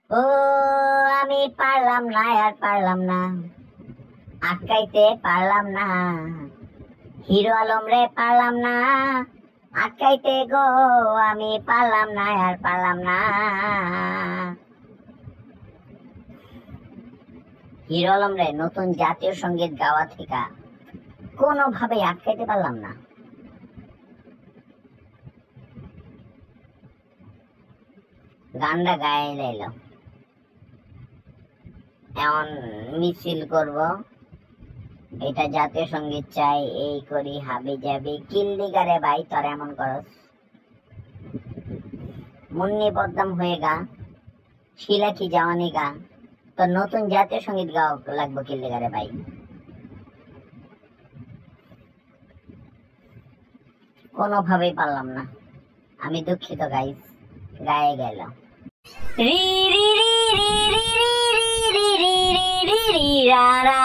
ও আমি পারলাম না, আর পারলাম না, আটকাইতে পারলাম না, হিরো আলম রে পারলাম না আটকাইতে গো, আমি পারলাম না, আর পারলাম না। হিরো আলম রে নতুন জাতীয় সঙ্গীত গাওয়া থেকে কোনোভাবে আটকাইতে পারলাম না। গানটা গায়ে লাইল, এমন মিছিল করব, এটা জাতীয় সঙ্গীত চাই, এই করি হাবি যাবি, কিল্লিগারে ভাই তোর এমন করস, মুন্নি বদনাম হয়ে গা, শিলা কি জওয়ানি গা, তোর নতুন জাতীয় সঙ্গীত গাও লাগবো কিল্লিগারে ভাই। কোনোভাবেই পারলাম না, আমি দুঃখিত গাইস, গায়ে গেল। রি রি রি রি রি রি রি রি রি রি রা রা